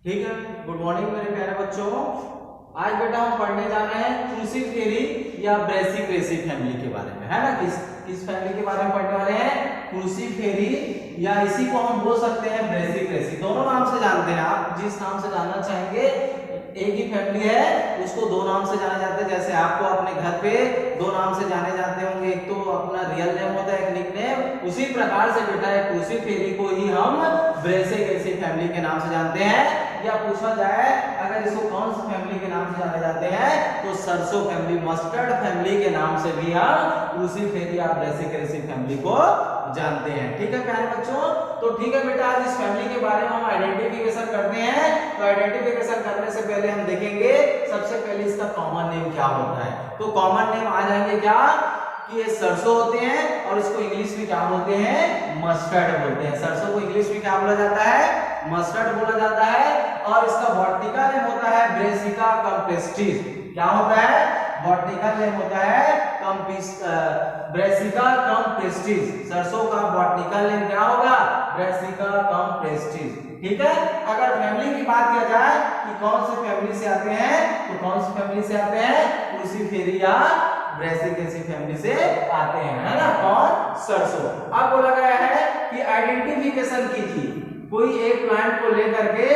ठीक है, good morning मेरे प्यारे बच्चों। आज बेटा हम पढ़ने जा रहे हैं क्लूसिव थ्योरी या ब्रेसिक फैमिली के बारे में, है ना। किस फैमिली के बारे में पढ़ने वाले हैं? क्लूसिव थ्योरी, या इसी को हम बोल सकते हैं ब्रेसिक। दोनों नाम से जानते हैं, आप जिस नाम से जानना चाहेंगे। एक ही फैमिली है, उसको दो नाम से जाना जाता है। जैसे आपको अपने घर पे दो नाम से जाने जाते होंगे, एक तो अपना रियल नेम होता है, एक निकनेम। उसी प्रकार से बेटा क्लूसिव थ्योरी को ही हम ब्रेसिक फैमिली के नाम से जानते हैं। या पूछा जाए अगर इसको कौन सी फैमिली के नाम से जाने जाते हैं, तो सरसों फैमिली, मस्टर्ड फैमिली के नाम से भी हम उसी फैमिली या ब्रेसिक फैमिली को जानते हैं। ठीक है प्यारे बच्चों, तो ठीक है बेटा, आज इस फैमिली के बारे में हम आइडेंटिफिकेशन करते हैं। तो आइडेंटिफिकेशन करने से पहले हम देखेंगे सबसे पहले इसका कॉमन नेम क्या होता है। तो कॉमन नेम आ जाएंगे क्या कि ये सरसों होते हैं, और इसको इंग्लिश में क्या बोलते हैं? मस्टर्ड बोलते हैं। सरसों को इंग्लिश में क्या बोला जाता है? मस्टर्ड बोला जाता है। और इसका बॉटनिकल नेम होता है ब्रेसिका कम्प्रेस्टिस। क्या होता है? बॉटनिकल नेम होता है ब्रेसिका कम्प्रेस्टिस। सरसों का बॉटनिकल नेम क्या होगा? ब्रेसिका कम्प्रेस्टिस। ठीक है, अगर फैमिली की बात किया जाए कि कौन सी फैमिली से आते हैं, तो कौन सी फैमिली से आते हैं? क्लूसिफेरी या ब्रेसिक फैमिली से आते हैं, है ना। कौन? सरसों। अब बोला गया है कि आइडेंटिफिकेशन कीजिए, कोई एक प्लांट को लेकर के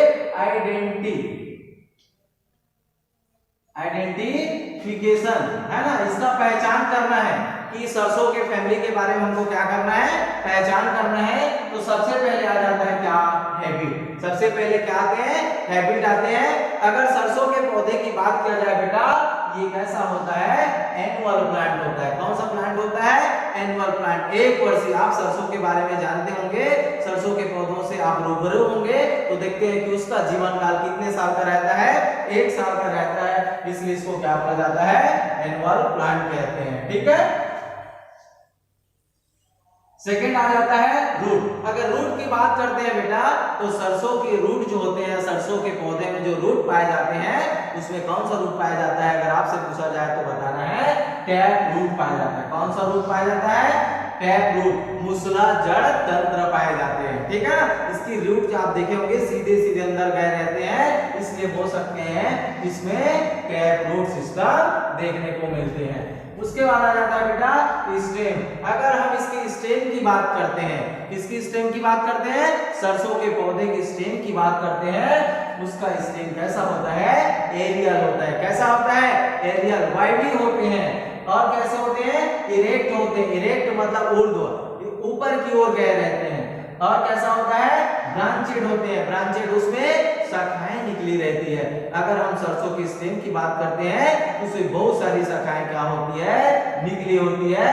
आइडेंटिफिकेशन, है ना, इसका पहचान करना है कि सरसों के फैमिली के बारे में हमको क्या करना है? पहचान करना है। तो सबसे पहले आ जाता है क्या? हैबिट। सबसे पहले क्या आते हैं? हैबिट आते हैं। अगर सरसों के पौधे की बात किया जाए बेटा, ये कैसा होता है? एनुअल प्लांट होता है। कौन सा प्लांट होता है? Annual plant. एक वर्षीय। आप सरसों के बारे में जानते होंगे, सरसों के पौधों से आप रूबरू होंगे, तो देखते हैं कि उसका जीवन काल कितने साल का रहता है? 1 साल का रहता है। इसलिए इसको क्या बोला जाता है? एनुअल प्लांट कहते हैं। ठीक है। सेकेंड आ जाता है रूट। अगर रूट की बात करते हैं बेटा, तो सरसों के रूट जो होते हैं, सरसों के पौधे में जो रूट पाए जाते हैं, उसमें कौन सा रूट पाया जाता है? अगर आपसे पूछा जाए तो बताना है टैप रूट पाया जाता है। कौन सा रूट पाया जाता है? Tap root. मूसला जड़ तंत्र पाए जाते हैं। ठीक है, इसकी रूट जो आप देखे होंगे सीधे सीधे अंदर गए रहते हैं, इसलिए बोल सकते हैं इसमें टैप रूट सिस्टम देखने को मिलते हैं। उसके बाद आ जाता है बेटा स्टेम। अगर हम इसके स्टेम की बात करते हैं, किसकी स्टेम की बात करते हैं? सरसों के पौधे की स्टेम की बात करते हैं। उसका स्टेम कैसा होता है? एरियल होता है। कैसा होता है? एरियल। वाइडी होते हैं। और कैसे होते हैं? इरेक्ट होते हैं। इरेक्ट मतलब ऊर्ध्व, ऊपर की ओर गए रहते हैं। और कैसा होता है? ब्रांचेड होते हैं। ब्रांचेड, उसमें शाखाएं निकली रहती है। अगर हम सरसों की स्टेम की बात करते हैं, उसमें बहुत सारी शाखाएं क्या होती है? निकली होती है।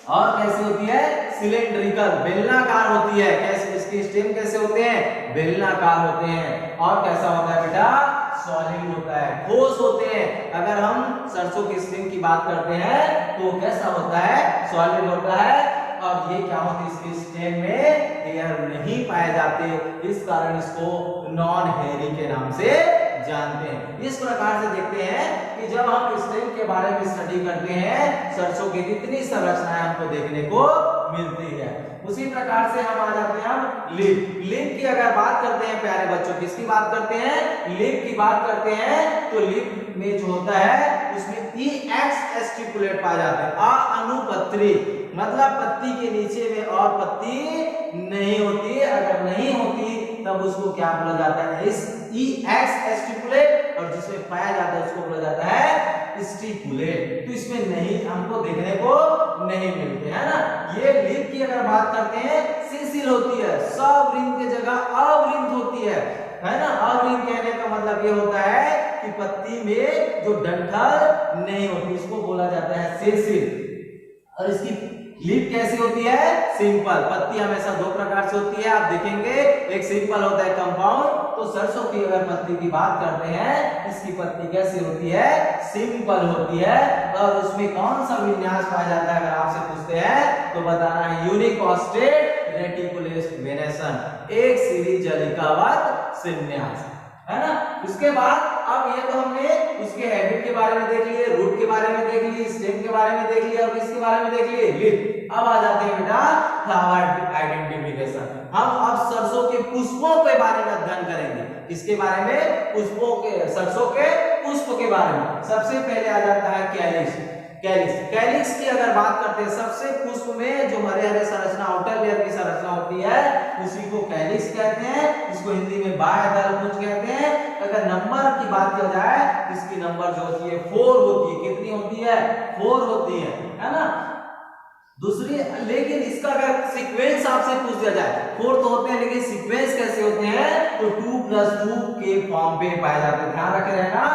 और कैसे होती है? सिलेंड्रिकल, बेलनाकार होती है। कैसे? इसकी स्टेम कैसे होते हैं? बेलनाकार होते हैं। और कैसा होता है बेटा? सॉलिड होता है, ठोस होते हैं। अगर हम सरसों की स्टेम की बात करते हैं, तो कैसा होता है? सॉलिड होता है। और ये क्या होती है? इसकी स्टेम में एयर नहीं पाए जाते, इस कारण इसको नॉन हेयरी के नाम से जानते हैं। इस प्रकार से देखते हैं कि जब हम स्टेम के बारे में स्टडी करते हैं, सरसों की कितनी संरचनाएं हमको देखने को मिलती है। उसी प्रकार से हम आ जाते हैं हम लीफ। लीफ की अगर बात करते हैं प्यारे बच्चों, किसकी बात करते हैं? लीफ की बात करते हैं। तो लीफ में जो होता है, उसमें EX स्टिपुलेट पाया जाता है। अनुपत्री मतलब पत्ती के नीचे में और पत्ती नहीं होती। अगर नहीं होती तब उसको क्या बोला जाता है? इस EX स्टिपुलेट। और जिसमें पाया जाता है उसको बोला जाता है स्टिपुलेट। तो इसमें नहीं, हमको देखने को नहीं मिलते, है ना। ये लीफ की अगर बात करते हैं, सिसिल होती है। सवृंत की जगह अवृंत होती है ना। अवृंत कहने का मतलब ये होता है कि पत्ती में जो डंठल नहीं होती, इसको बोला जाता है सेसिल। और इसकी लीफ कैसी होती है? सिंपल। पत्ती हमेशा दो प्रकार से होती है, आप देखेंगे। एक सिंपल होता है, कंपाउंड। तो सरसों की अगर पत्ती की बात करते हैं, इसकी पत्ती कैसी होती है? सिंपल होती है। और उसमें कौन सा विन्यास पाया जाता है? अगर आपसे पूछते हैं तो बताना है यूनिकोस्टेट रेटिकुलस वेनेसन, एक सीधी जलिकावत विन्यास, है ना। उसके बाद अब ये तो हमने उसके हैबिट के बारे में देख लिए, रूट के बारे में देख लिए, स्टेम के बारे में देख लिया और किसके बारे में देख लिए, लीफ। अब आ जाते हैं बेटा फ्लावर आइडेंटिफिकेशन। हम अब सरसों के पुष्पों के बारे में अध्ययन करेंगे। किसके बारे में, पुष्पों के, सरसों के पुष्प के बारे में। सबसे पहले आ जाता है कैलिक्स। कैलिक्स की अगर बात करते हैं, सबसे पुष्प में जो हरे हरे संरचना, आउटर लेयर की संरचना होती है उसी को कैलिक्स कहते हैं। इसको हिंदी में बाह्य दल पुंज कहते हैं। अगर नंबर की बात किया जाए, इसकी नंबर जो होती है 4 होती है। कितनी होती है, 4 होती है ना। दूसरी, लेकिन इसका अगर सीक्वेंस आपसे पूछ दिया जाए, 4 तो होते हैं लेकिन सीक्वेंस कैसे होते हैं, तो 2+2 के फॉर्म पे पाए जाते हैं। ध्यान रखे रहना,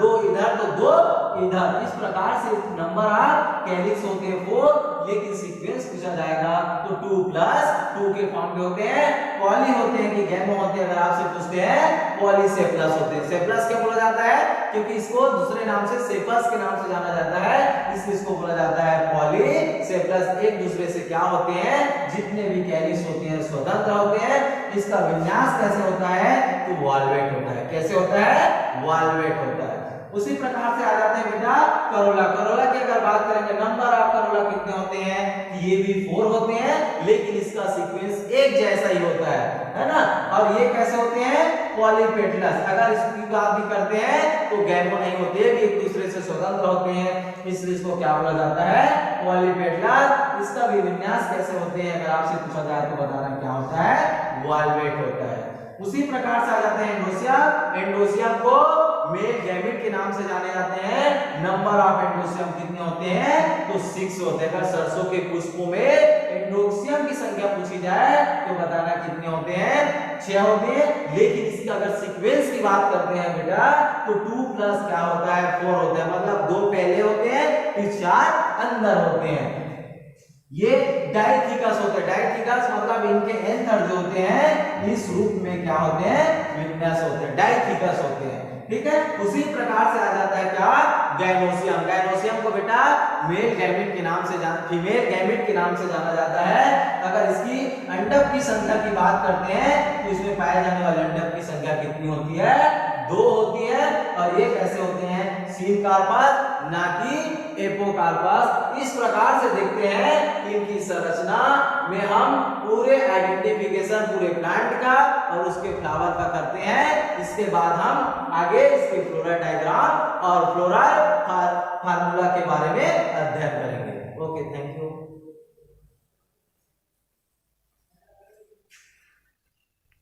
2 इधर तो 2 इधर, इस प्रकार से नंबर आप कैलिक्स होते हैं 4, लेकिन सीक्वेंस पूछा जाएगा तो 2+2 के फॉर्म पे होते हैं। पॉली होते हैं कि गैमो होते हैं, अगर आपसे पूछते हैं पॉलीसेप्लस होते हैं। सेप्लस क्या बोला जाता है, क्योंकि इसको दूसरे नाम से सेपस के नाम से जाना जाता है, इसलिए इसको बोला जाता है पॉलीसेप्लस। एक दूसरे से क्या होते हैं, जितने भी कैलिक्स होते हैं स्वतंत्र होते हैं। इसका विन्यास कैसे होता है, तो वॉल्वेट होता है। कैसे होता है, वॉल्वेट होता है। उसी प्रकार से आ जाते हैं बेटा करोला। करोला की अगर बात करेंगे, नंबर ऑफ करोला कितने होते हैं, ये भी 4 होते हैं, लेकिन इसका सीक्वेंस एक जैसा ही होता है ना। और ये कैसे होते हैं, पॉलीपेटलस। अगर इसकी बात भी करते हैं तो गैमो नहीं होते, भी एक दूसरे से स्वतंत्र होते हैं, इसलिए इसको क्या बोला जाता है, पॉलीपेटलस। इसका भी विन्यास कैसे होते हैं, अगर आपसे पूछा जाए तो बताना क्या होता है, वॉल्वेट होता है। उसी प्रकार से आ जाते हैं एंडोसियम। एंडोसियम को मेल गैमेट के नाम से जाने जाते हैं। नंबर ऑफ एंडोसियम कितने होते हैं, तो 6 होते हैं। अगर सरसों के पुष्पों में एंडोसियम की संख्या पूछी जाए तो बताना कितने होते हैं, 6 होते हैं। लेकिन इसकी अगर सीक्वेंस की बात करते हैं बेटा, तो 2 प्लस क्या होता है, 4 होता है। मतलब 2 पहले होते हैं, फिर 4 अंदर होते हैं। ये डाइथिकस होते हैं। डाइथिकस मतलब इनके एंथर जो होते हैं इस रूप में क्या होते हैं, विन्यास होते हैं, डाइथिकस होते हैं। ठीक है। उसी प्रकार से आ जाता है क्या, गैनोसियम। गैनोसियम को बेटा मेल गैमेट के नाम से फीमेल गैमेट के नाम से जाना जाता है। अगर इसकी अंडक की संख्या की बात करते हैं तो इसमें पाए जाने वाले अंडक की संख्या कितनी होती है, 2 होती है। और ये कैसे होते हैं, सीन कार्पस ना कि एपोकार्पस। इस प्रकार से देखते हैं इनकी संरचना में हम पूरे आइडेंटिफिकेशन पूरे प्लांट का और उसके फ्लावर का करते हैं। इसके बाद हम आगे इसके फ्लोरल डायग्राम और फ्लोरल फार्मूला के बारे में अध्ययन करेंगे। Okay, thank you.